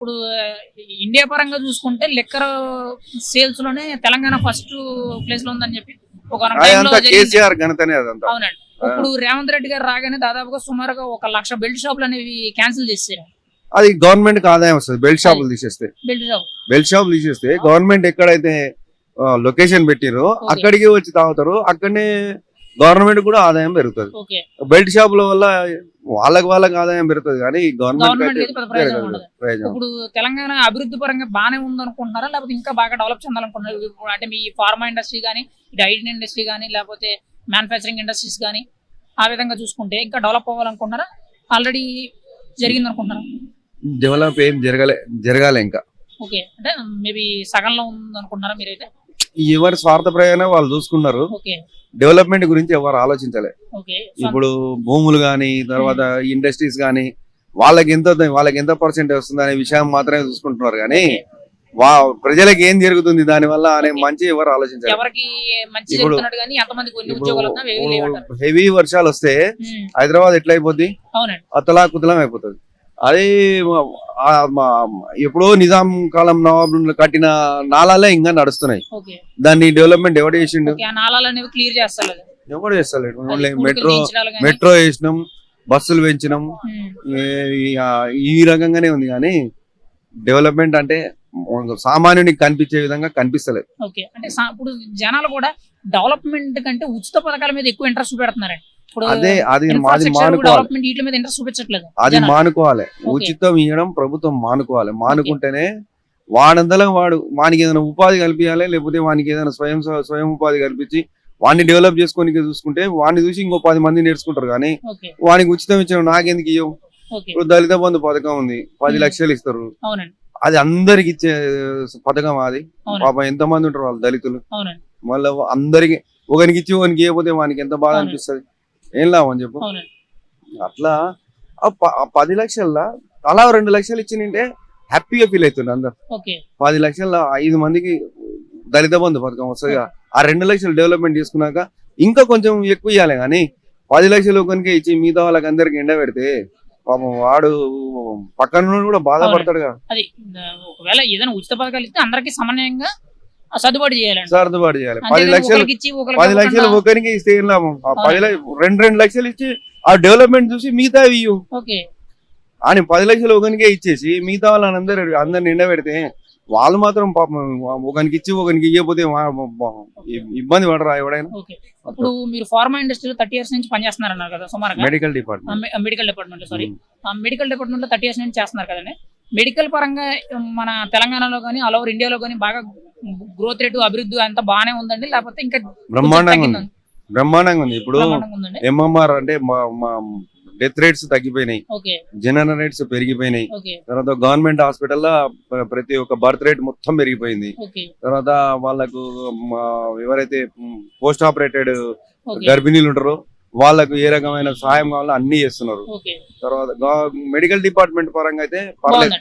ఇప్పుడు ఇండియా పరంగా చూసుకుంటే లిక్కర్ సేల్స్ లోనే తెలంగాణ ఫస్ట్ ప్లేస్ లో ఉందని చెప్పి ఒక టైంలో జరిగింది. కేసీఆర్ ఘనతనే అదంతా. అవునండి. ఇప్పుడు రేవంత్ రెడ్డి గారు రాగానే దాదాపుగా సుమారుగా 1,00,000 బెల్ట్ షాపులు అనేవి క్యాన్సిల్ చేశారు. అది గవర్నమెంట్ కి ఆదాయం వస్తుంది. బెల్ట్ షాపులు తీసేస్తే గవర్నమెంట్ ఎక్కడైతే లొకేషన్ పెట్టిరో అక్కడికి వచ్చి తాగుతారు, అక్కడనే గవర్నమెంట్ కూడా ఆదాయం పెరుగుతుంది. బెల్ట్ షాపుల వల్ల వాళ్ళకి ఆదాయం పెరుగుతుంది కానీ గవర్నమెంట్ ఇప్పుడు తెలంగాణ అభివృద్ధి పరంగా బాగానే ఉందనుకుంటున్నారా, లేకపోతే ఇంకా బాగా డెవలప్ చెందాలనుకుంటున్నారు? అంటే మీ ఫార్మా ఇండస్ట్రీ కానీ, ఇటు ఐటీ ఇండస్ట్రీ కానీ, లేకపోతే మ్యానుఫ్యాక్చరింగ్ ఇండస్ట్రీస్ కానీ ఆ విధంగా చూసుకుంటే ఇంకా డెవలప్ అవ్వాలనుకుంటున్నారా, ఆల్రెడీ జరిగింది అనుకుంటున్నారా? డెవలప్ ఏం జరగాలి ఇంకా. ఓకే, అంటే మేబీ సగంలో ఉంది అనుకుంటున్నారా మీరైతే? ఎవరి స్వార్థ ప్రయాణం వాళ్ళు చూసుకున్నారు. డెవలప్మెంట్ గురించి ఎవరు ఆలోచించలే. ఇప్పుడు భూములు గాని, తర్వాత ఇండస్ట్రీస్ గాని వాళ్ళకి ఎంత పర్సెంట్ వస్తుంది అనే విషయం మాత్రమే చూసుకుంటున్నారు కానీ ప్రజలకు ఏం జరుగుతుంది దాని వల్ల అనే మంచి ఎవరు ఆలోచించారు. ఇప్పుడు హెవీ వర్షాలు వస్తే హైదరాబాద్ ఎట్లా అయిపోద్ది, అతలాకుతలం అయిపోతుంది. అదే ఎప్పుడో నిజాం కాలం నవాబులు కట్టిన నాలాలే ఇంకా నడుస్తున్నాయి. దాన్ని డెవలప్మెంట్ ఎవరు చేసిండు? ఎవరు చేస్తలేడు. మెట్రో వేసినాం, బస్సులు పెంచినాం, ఈ రకంగానే ఉంది కానీ డెవలప్మెంట్ అంటే సామాన్యునికి కనిపించే విధంగా కనిపిస్తలేదు. అంటే ఇప్పుడు జనాలు కూడా డెవలప్మెంట్ కంటే ఉచిత పథకాల మీద ఎక్కువ ఇంట్రెస్ట్ పెడుతున్నారండి. అది మానుకోవాలి. ఉచితం ఇవ్వడం ప్రభుత్వం మానుకుంటేనే వాడంతలో వానికి ఏదైనా ఉపాధి కల్పించాలి, లేకపోతే వానికి ఏదైనా స్వయం ఉపాధి కల్పించి వాడిని డెవలప్ చేసుకొని చూసుకుంటే వాడిని చూసి ఇంకో 10 మంది నేర్చుకుంటారు. కానీ వానికి ఉచితం ఇచ్చిన నాకెందుకు ఇవ్వవు? ఇప్పుడు దళిత బంధు పథకం ఉంది, 10 లక్షలు ఇస్తారు. అది అందరికి ఇచ్చే పథకం. అది పాపం ఎంత మంది ఉంటారు వాళ్ళు దళితులు. మళ్ళీ అందరికి ఒకరికి ఇచ్చి ఒకరికి ఇవ్వకపోతే వానికి ఎంత బాధ అనిపిస్తుంది? ఏం లాభం చెప్పు. అట్లా 10 లక్షల్లో అలా 2 లక్షలు ఇచ్చిందంటే హ్యాపీగా ఫీల్ అవుతుంది అందరు. 10 లక్షల్లో 5 మందికి దళిత బంధు పథకం వస్తుంది. ఆ 2 లక్షలు డెవలప్మెంట్ చేసుకున్నాక ఇంకా కొంచెం ఎక్కువ ఇవ్వాలి. కానీ 10 లక్షలు ఒకరికే ఇచ్చి మిగతా వాళ్ళకి అందరికి ఎండ పెడితే పాపం వాడు పక్కన కూడా బాధపడతాడు. ఒకవేళ ఏదైనా ఉచిత పథకాలు ఇస్తే అందరికి సమన్వయంగా సర్దుబాటు చేయాలి. 10 లక్షలు ఒకరికి ఇస్తే ఏం లాభం? 2 లక్షలు ఇచ్చి ఆ డెవలప్మెంట్ చూసి మిగతా ఇవ్వు అని 10 లక్షలు ఒకరికే ఇచ్చేసి మిగతా వాళ్ళని అందరిని ఎండబెడితే వాళ్ళు మాత్రం పాపం ఒకరికి ఇచ్చి ఒకరికి ఇవ్వకపోతే ఇబ్బంది పడరా ఎవడైనా? ఇప్పుడు మీరు ఫార్మా ఇండస్ట్రీలో 30 years నుంచి పనిచేస్తున్నారు కదా సుమారుగా. మెడికల్ డిపార్ట్మెంట్ మెడికల్ డిపార్ట్మెంట్ లో 30 years నుంచి చేస్తున్నారు కదండి. మెడికల్ పరంగా మన తెలంగాణలో గానీ ఆల్ ఓవర్ ఇండియాలో గానీ బాగా గ్రోత్ రేటు అభివృద్ధి అంతా బాగానే ఉందండి, లేకపోతే ఇంకా బ్రహ్మాండంగా ఉంది? ఇప్పుడు ఎంఎంఆర్ అంటే డెత్ రేట్స్ తగ్గిపోయినాయి, జనన రేట్స్ పెరిగిపోయినాయి. తర్వాత గవర్నమెంట్ హాస్పిటల్లో ప్రతి ఒక్క బర్త్ రేట్ మొత్తం పెరిగిపోయింది. తర్వాత వాళ్ళకు ఎవరైతే పోస్ట్ ఆపరేటెడ్ గర్భిణీలు ఉంటారో వాళ్ళకు ఏ రకమైన సహాయం కావాలో అన్ని చేస్తున్నారు. తర్వాత మెడికల్ డిపార్ట్మెంట్ పరంగా అయితే పర్లేదు.